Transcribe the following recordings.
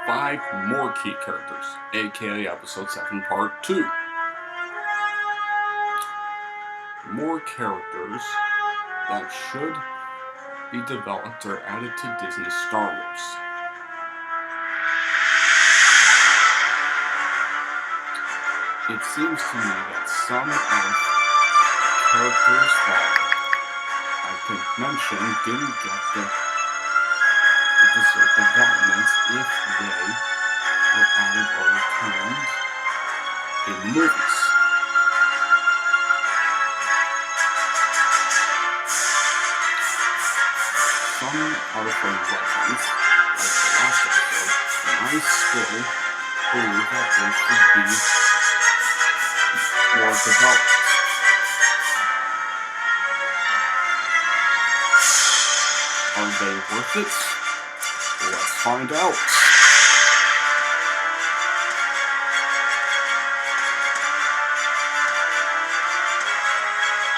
Five more key characters, aka Episode 7, Part 2. More characters that should be developed or added to Disney's Star Wars. It seems to me that some of characters that I could mention didn't get the deserved development if they were added or returned in the movies. Some are from Legends, like the last episode, and I still believe that they should be more developed. Are they worth it? Let's find out.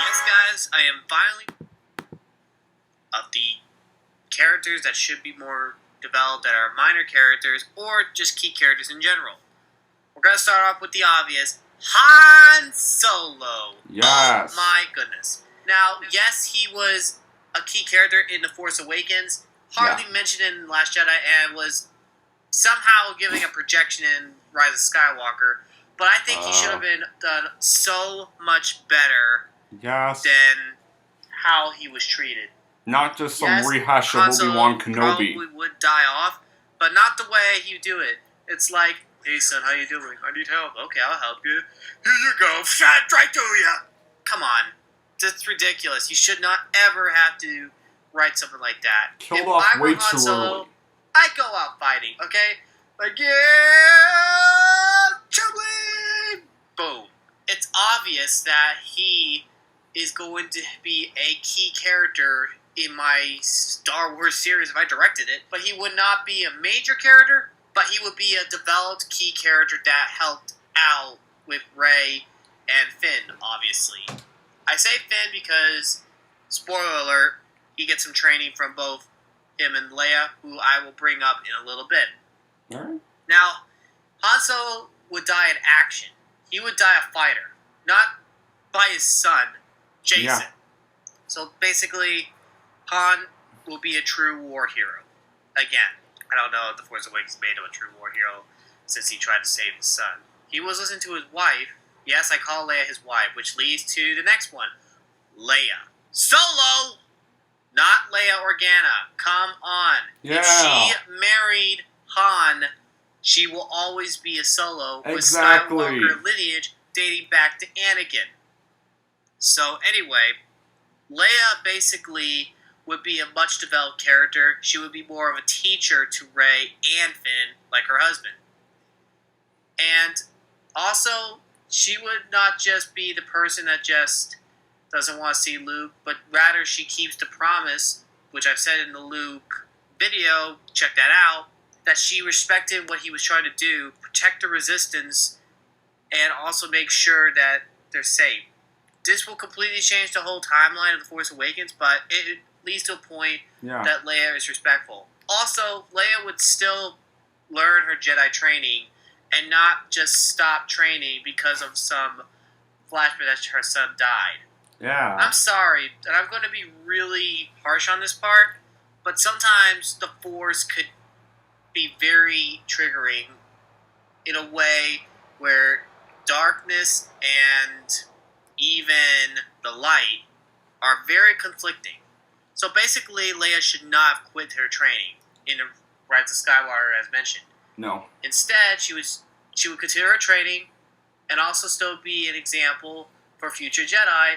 Yes, guys, I am finally of the characters that should be more developed that are minor characters or just key characters in general. We're going to start off with the obvious, Han Solo. Yes. Oh my goodness. Now, yes, he was a key character in The Force Awakens, hardly mentioned in Last Jedi, and was somehow giving a projection in Rise of Skywalker, but I think he should have been done so much better than how he was treated. Not just some rehash of Obi-Wan Kenobi. Probably would die off, but not the way you do it. It's like, hey son, how you doing? I need help. Okay, I'll help you. Here you go. Shot right to you. Come on. That's ridiculous. You should not ever have to write something like that. Killed off way too early. I'd go out fighting, okay? Like, yeah, Chumley! Boom. It's obvious that he is going to be a key character in my Star Wars series if I directed it, but he would not be a major character, but he would be a developed key character that helped out with Rey and Finn, obviously. I say Finn because, spoiler alert, he gets some training from both him and Leia, who I will bring up in a little bit. Alright. Now, Han Solo would die in action. He would die a fighter, not by his son, Jason. Yeah. So basically, Han will be a true war hero. Again, I don't know if The Force Awakens made him a true war hero since he tried to save his son. He was listening to his wife. Yes, I call Leia his wife, which leads to the next one. Leia. Solo! Not Leia Organa. Come on. Yeah. If she married Han, she will always be a Solo with Skywalker lineage dating back to Anakin. So anyway, Leia basically would be a much developed character. She would be more of a teacher to Rey and Finn, like her husband. And also, she would not just be the person that just doesn't want to see Luke, but rather she keeps the promise, which I've said in the Luke video, check that out, that she respected what he was trying to do, protect the Resistance, and also make sure that they're safe. This will completely change the whole timeline of The Force Awakens, but it leads to a point that Leia is respectful. Also, Leia would still learn her Jedi training and not just stop training because of some flashback that her son died. Yeah. I'm sorry, and I'm going to be really harsh on this part, but sometimes the Force could be very triggering in a way where darkness and even the light are very conflicting. So basically, Leia should not have quit her training in Rise of Skywalker, as mentioned. No. Instead, she would continue her training and also still be an example for future Jedi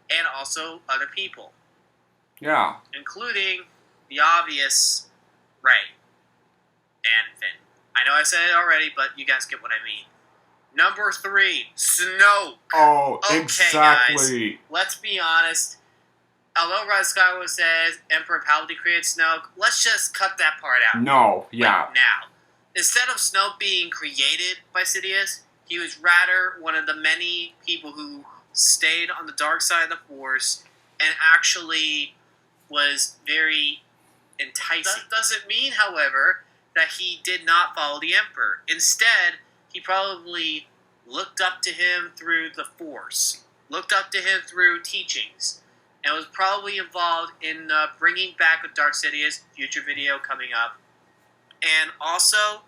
and also other people. Yeah. Including the obvious Rey and Finn. I know I said it already, but you guys get what I mean. Number 3, Snoke. Oh, okay, exactly. Guys, let's be honest. Although Rise of Skywalker says Emperor Palpatine created Snoke, let's just cut that part out. No, yeah. Right now. Instead of Snoke being created by Sidious, he was rather one of the many people who stayed on the dark side of the Force and actually was very enticing. That doesn't mean, however, that he did not follow the Emperor. Instead, he probably looked up to him through the Force, looked up to him through teachings, and was probably involved in bringing back a Dark Sidious, future video coming up, and also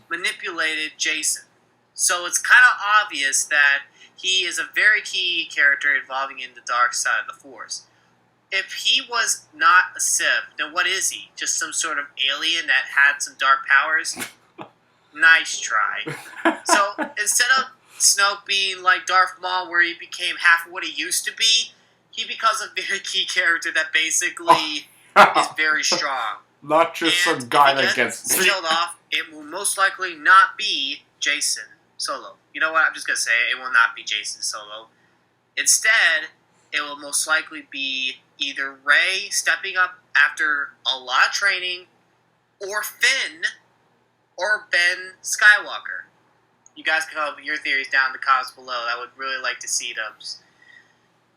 manipulated Jason. So it's kind of obvious that he is a very key character involving in the dark side of the Force. If he was not a Sith, then what is he? Just some sort of alien that had some dark powers? Nice try. So instead of Snoke being like Darth Maul, where he became half of what he used to be, he becomes a very key character that basically is very strong. Not just and some guy if he that gets killed off. It will most likely not be Jason Solo. You know what? I'm just gonna say it will not be Jason Solo. Instead, it will most likely be either Rey stepping up after a lot of training, or Finn, or Ben Skywalker. You guys can have your theories down in the comments below. I would really like to see them.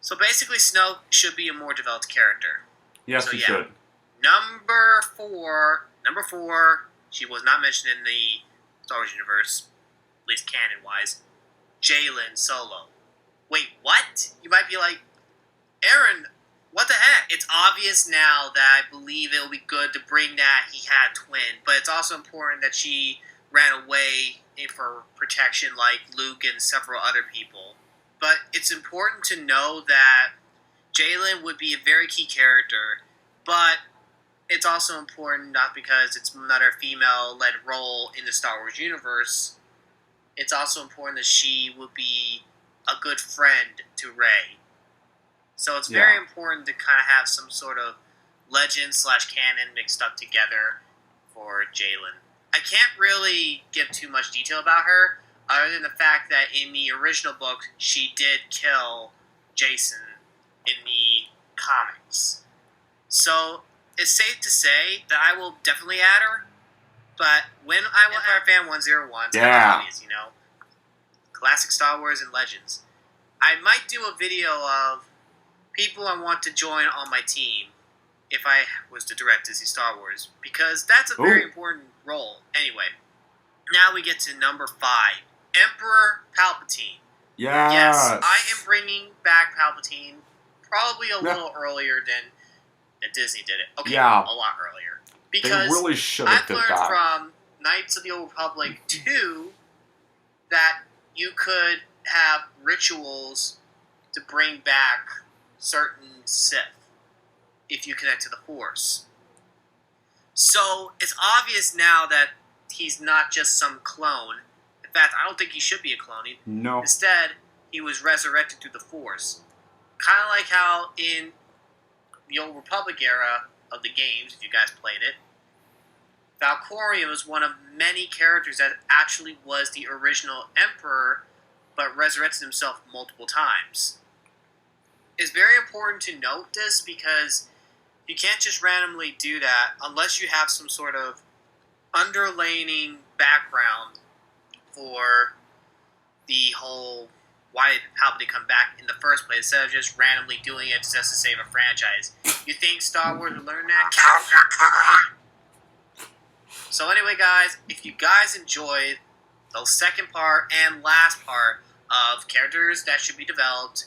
So basically, Snoke should be a more developed character. Yes, he should. Number four, she was not mentioned in the Star Wars universe, at least canon-wise, Jalen Solo. Wait, what? You might be like, Aaron, what the heck? It's obvious now that I believe it will be good to bring that he had a twin, but it's also important that she ran away for protection like Luke and several other people. But it's important to know that Jalen would be a very key character, but it's also important not because it's another female-led role in the Star Wars universe. It's also important that she would be a good friend to Rey. So it's very important to kind of have some sort of legend/canon mixed up together for Jalen. I can't really give too much detail about her, other than the fact that in the original book, she did kill Jason in the comics. So it's safe to say that I will definitely add her, but when I will add Fan 101, it's kind of obvious, you know? Classic Star Wars and Legends. I might do a video of people I want to join on my team if I was to direct Disney Star Wars, because that's a very important role. Anyway, now we get to number 5. Emperor Palpatine. Yes, I am bringing back Palpatine probably a little earlier than Disney did it. Okay, a lot earlier. Because they really should have I've learned from Knights of the Old Republic 2 that you could have rituals to bring back certain Sith if you connect to the Force. So it's obvious now that he's not just some clone. In fact, I don't think he should be a clone. No. Instead, he was resurrected through the Force. Kind of like how in the Old Republic era of the games, if you guys played it, Valkorion was one of many characters that actually was the original Emperor, but resurrected himself multiple times. It's very important to note this because you can't just randomly do that unless you have some sort of underlying background for the whole why did Palpatine come back in the first place instead of just randomly doing it just to save a franchise. You think Star Wars would learn that? So anyway, guys, if you guys enjoyed the second part and last part of characters that should be developed,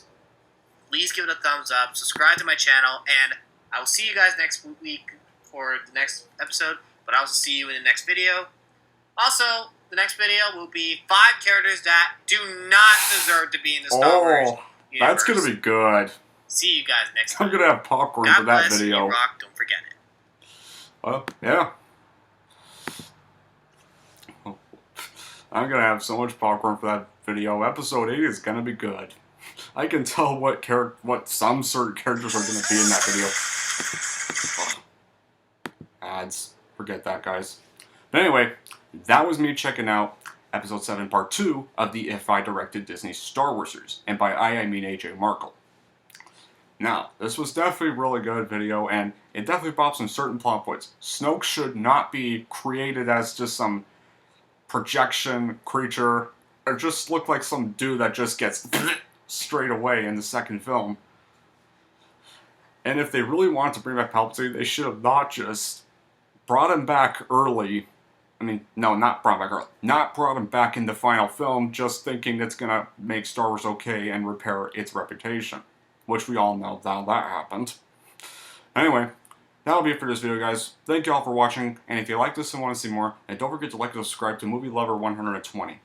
please give it a thumbs up, subscribe to my channel, and I will see you guys next week for the next episode, but I'll also see you in the next video. Also, the next video will be 5 characters that do not deserve to be in the Star Wars universe. That's going to be good. See you guys next time. I'm going to have popcorn for that video. God bless, you rock, don't forget it. Well, yeah. I'm going to have so much popcorn for that video. Episode 8 is going to be good. I can tell what some certain characters are going to be in that video. Ads. Forget that, guys. But anyway, that was me checking out Episode 7, Part 2 of the If I Directed Disney Star Wars series. And by I mean AJ Markle. Now, this was definitely a really good video, and it definitely brought some certain plot points. Snoke should not be created as just some projection creature, or just look like some dude that just gets straight away in the second film. And if they really wanted to bring back Palpatine, they should have not just brought him back early. I mean, no, not brought him back early. Not brought him back in the final film, just thinking it's gonna make Star Wars okay and repair its reputation. Which we all know how that happened. Anyway, that'll be it for this video, guys. Thank you all for watching, and if you like this and want to see more, and don't forget to like and subscribe to Movie Lover 120.